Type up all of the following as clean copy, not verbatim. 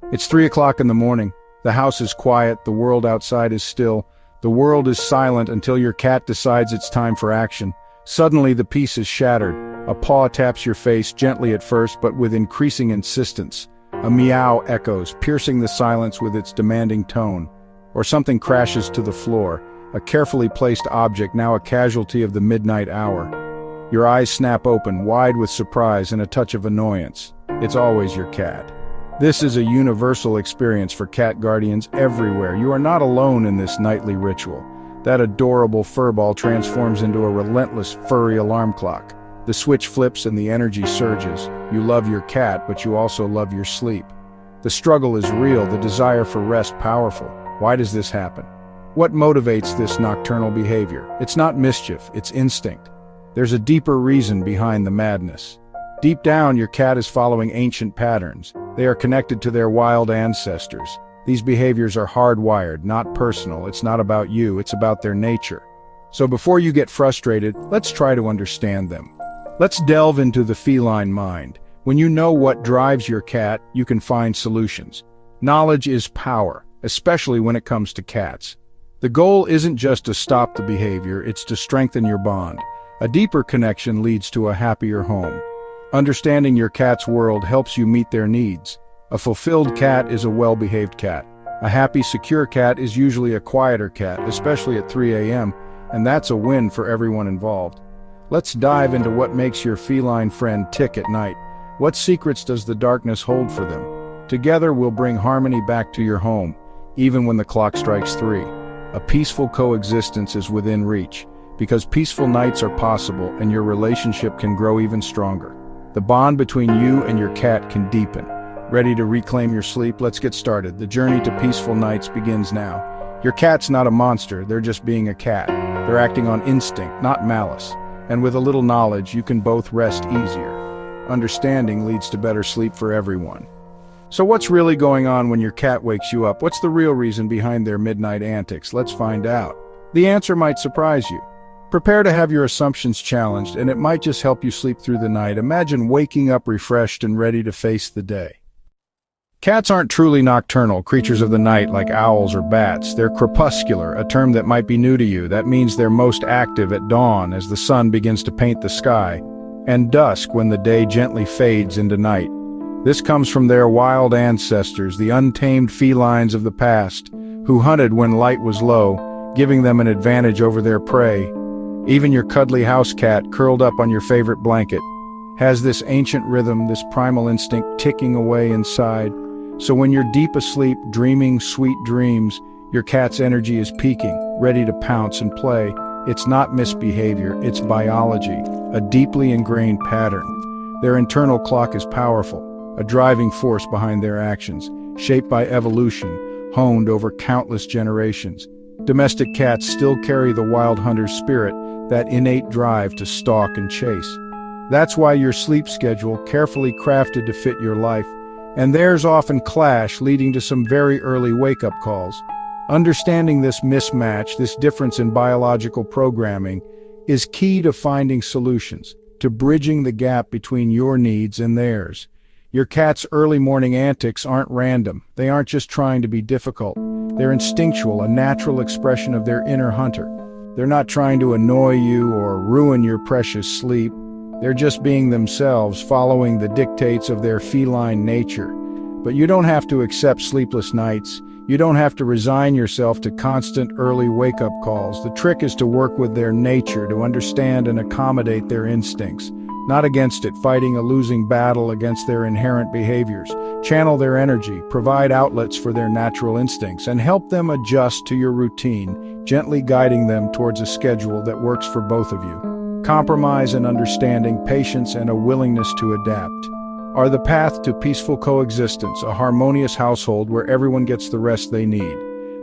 It's 3 o'clock in the morning. The house is quiet, the world outside is still. The world is silent until your cat decides it's time for action. Suddenly the peace is shattered. A paw taps your face, gently at first, but with increasing insistence. A meow echoes, piercing the silence with its demanding tone. Or something crashes to the floor, a carefully placed object now a casualty of the midnight hour. Your eyes snap open, wide with surprise and a touch of annoyance. It's always your cat. This is a universal experience for cat guardians everywhere. You are not alone in this nightly ritual. That adorable furball transforms into a relentless furry alarm clock. The switch flips and the energy surges. You love your cat, but you also love your sleep. The struggle is real, the desire for rest powerful. Why does this happen? What motivates this nocturnal behavior? It's not mischief, it's instinct. There's a deeper reason behind the madness. Deep down, your cat is following ancient patterns. They are connected to their wild ancestors. These behaviors are hardwired, not personal. It's not about you, it's about their nature. So before you get frustrated, let's try to understand them. Let's delve into the feline mind. When you know what drives your cat, you can find solutions. Knowledge is power, especially when it comes to cats. The goal isn't just to stop the behavior, it's to strengthen your bond. A deeper connection leads to a happier home. Understanding your cat's world helps you meet their needs. A fulfilled cat is a well-behaved cat. A happy, secure cat is usually a quieter cat, especially at 3 a.m., and that's a win for everyone involved. Let's dive into what makes your feline friend tick at night. What secrets does the darkness hold for them? Together we'll bring harmony back to your home, even when the clock strikes 3. A peaceful coexistence is within reach, because peaceful nights are possible and your relationship can grow even stronger. The bond between you and your cat can deepen. Ready to reclaim your sleep? Let's get started. The journey to peaceful nights begins now. Your cat's not a monster, they're just being a cat. They're acting on instinct, not malice. And with a little knowledge, you can both rest easier. Understanding leads to better sleep for everyone. So what's really going on when your cat wakes you up? What's the real reason behind their midnight antics? Let's find out. The answer might surprise you. Prepare to have your assumptions challenged, and it might just help you sleep through the night. Imagine waking up refreshed and ready to face the day. Cats aren't truly nocturnal, creatures of the night like owls or bats. They're crepuscular, a term that might be new to you. That means they're most active at dawn as the sun begins to paint the sky, and dusk when the day gently fades into night. This comes from their wild ancestors, the untamed felines of the past, who hunted when light was low, giving them an advantage over their prey. Even your cuddly house cat, curled up on your favorite blanket, has this ancient rhythm, this primal instinct ticking away inside. So when you're deep asleep, dreaming sweet dreams, your cat's energy is peaking, ready to pounce and play. It's not misbehavior, it's biology, a deeply ingrained pattern. Their internal clock is powerful, a driving force behind their actions, shaped by evolution, honed over countless generations. Domestic cats still carry the wild hunter's spirit, that innate drive to stalk and chase. That's why your sleep schedule, carefully crafted to fit your life, and theirs often clash, leading to some very early wake-up calls. Understanding this mismatch, this difference in biological programming, is key to finding solutions, to bridging the gap between your needs and theirs. Your cat's early morning antics aren't random. They aren't just trying to be difficult. They're instinctual, a natural expression of their inner hunter. They're not trying to annoy you or ruin your precious sleep. They're just being themselves, following the dictates of their feline nature. But you don't have to accept sleepless nights. You don't have to resign yourself to constant early wake-up calls. The trick is to work with their nature, to understand and accommodate their instincts, not against it, fighting a losing battle against their inherent behaviors. Channel their energy, provide outlets for their natural instincts, and help them adjust to your routine, gently guiding them towards a schedule that works for both of you. Compromise and understanding, patience and a willingness to adapt are the path to peaceful coexistence, a harmonious household where everyone gets the rest they need.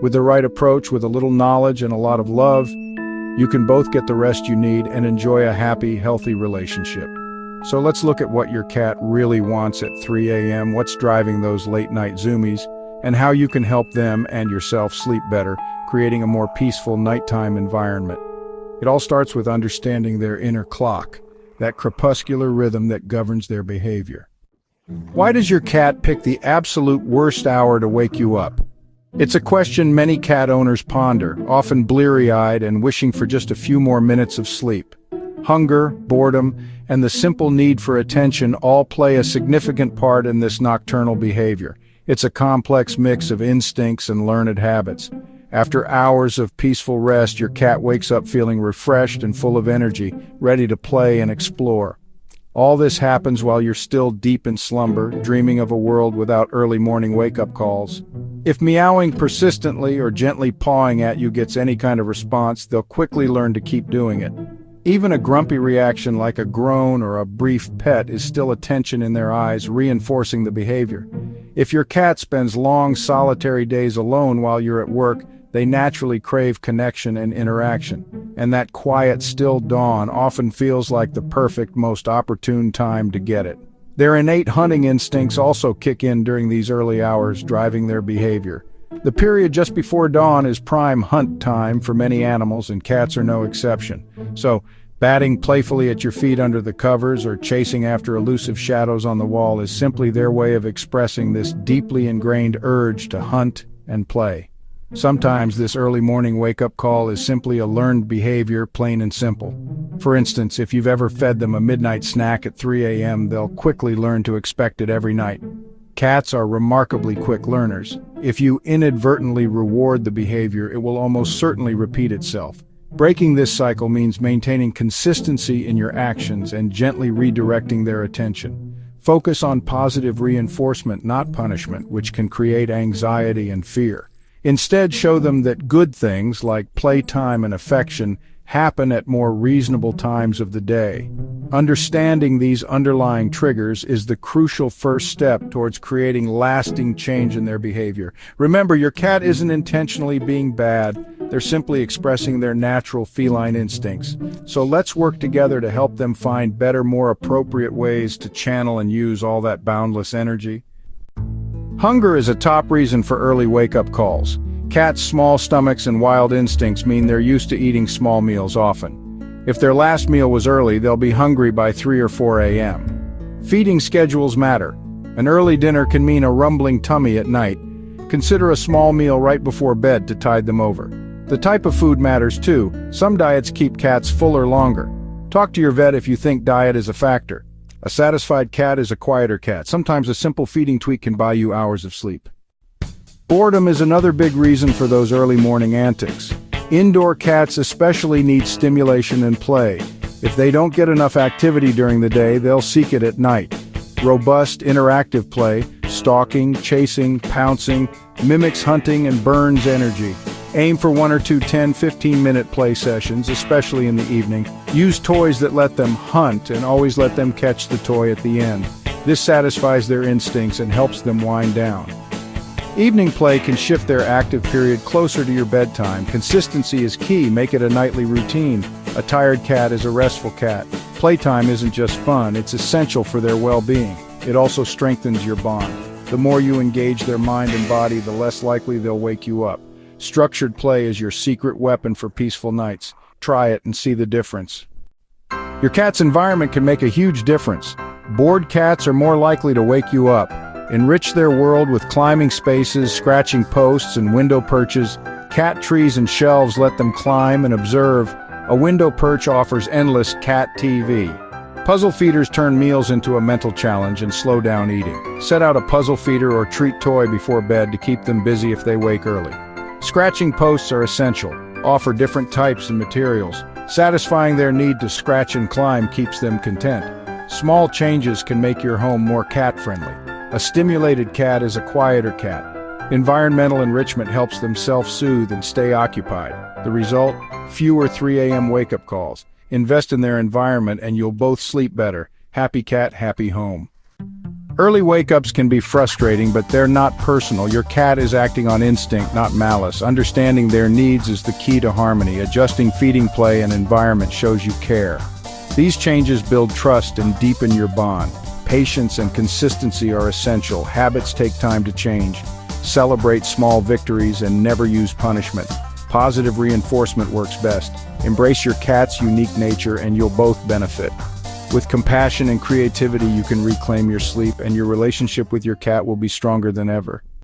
With the right approach, with a little knowledge and a lot of love, you can both get the rest you need and enjoy a happy, healthy relationship. So let's look at what your cat really wants at 3 a.m., what's driving those late-night zoomies, and how you can help them and yourself sleep better, creating a more peaceful nighttime environment. It all starts with understanding their inner clock, that crepuscular rhythm that governs their behavior. Why does your cat pick the absolute worst hour to wake you up? It's a question many cat owners ponder, often bleary-eyed and wishing for just a few more minutes of sleep. Hunger, boredom, and the simple need for attention all play a significant part in this nocturnal behavior. It's a complex mix of instincts and learned habits. After hours of peaceful rest, your cat wakes up feeling refreshed and full of energy, ready to play and explore. All this happens while you're still deep in slumber, dreaming of a world without early morning wake-up calls. If meowing persistently or gently pawing at you gets any kind of response, they'll quickly learn to keep doing it. Even a grumpy reaction like a groan or a brief pet is still attention in their eyes, reinforcing the behavior. If your cat spends long, solitary days alone while you're at work, they naturally crave connection and interaction, and that quiet, still dawn often feels like the perfect, most opportune time to get it. Their innate hunting instincts also kick in during these early hours, driving their behavior. The period just before dawn is prime hunt time for many animals, and cats are no exception. So, batting playfully at your feet under the covers or chasing after elusive shadows on the wall is simply their way of expressing this deeply ingrained urge to hunt and play. Sometimes this early morning wake-up call is simply a learned behavior, plain and simple. For instance, if you've ever fed them a midnight snack at 3 a.m., they'll quickly learn to expect it every night. Cats are remarkably quick learners. If you inadvertently reward the behavior, it will almost certainly repeat itself. Breaking this cycle means maintaining consistency in your actions and gently redirecting their attention. Focus on positive reinforcement, not punishment, which can create anxiety and fear. Instead, show them that good things like playtime and affection happen at more reasonable times of the day. Understanding these underlying triggers is the crucial first step towards creating lasting change in their behavior. Remember, your cat isn't intentionally being bad. They're simply expressing their natural feline instincts. So let's work together to help them find better, more appropriate ways to channel and use all that boundless energy. Hunger is a top reason for early wake-up calls. Cats' small stomachs and wild instincts mean they're used to eating small meals often. If their last meal was early, they'll be hungry by 3 or 4 a.m. Feeding schedules matter. An early dinner can mean a rumbling tummy at night. Consider a small meal right before bed to tide them over. The type of food matters too. Some diets keep cats fuller longer. Talk to your vet if you think diet is a factor. A satisfied cat is a quieter cat. Sometimes a simple feeding tweak can buy you hours of sleep. Boredom is another big reason for those early morning antics. Indoor cats especially need stimulation and play. If they don't get enough activity during the day, they'll seek it at night. Robust, interactive play, stalking, chasing, pouncing, mimics hunting and burns energy. Aim for 1 or 2 10-15-minute play sessions, especially in the evening. Use toys that let them hunt and always let them catch the toy at the end. This satisfies their instincts and helps them wind down. Evening play can shift their active period closer to your bedtime. Consistency is key. Make it a nightly routine. A tired cat is a restful cat. Playtime isn't just fun, it's essential for their well-being. It also strengthens your bond. The more you engage their mind and body, the less likely they'll wake you up. Structured play is your secret weapon for peaceful nights. Try it and see the difference. Your cat's environment can make a huge difference. Bored cats are more likely to wake you up. Enrich their world with climbing spaces, scratching posts, and window perches. Cat trees and shelves let them climb and observe. A window perch offers endless cat TV. Puzzle feeders turn meals into a mental challenge and slow down eating. Set out a puzzle feeder or treat toy before bed to keep them busy if they wake early. Scratching posts are essential. Offer different types and materials. Satisfying their need to scratch and climb keeps them content. Small changes can make your home more cat-friendly. A stimulated cat is a quieter cat. Environmental enrichment helps them self-soothe and stay occupied. The result? Fewer 3 a.m. wake-up calls. Invest in their environment and you'll both sleep better. Happy cat, happy home. Early wake-ups can be frustrating, but they're not personal. Your cat is acting on instinct, not malice. Understanding their needs is the key to harmony. Adjusting feeding play and environment shows you care. These changes build trust and deepen your bond. Patience and consistency are essential. Habits take time to change. Celebrate small victories and never use punishment. Positive reinforcement works best. Embrace your cat's unique nature and you'll both benefit. With compassion and creativity, you can reclaim your sleep, and your relationship with your cat will be stronger than ever.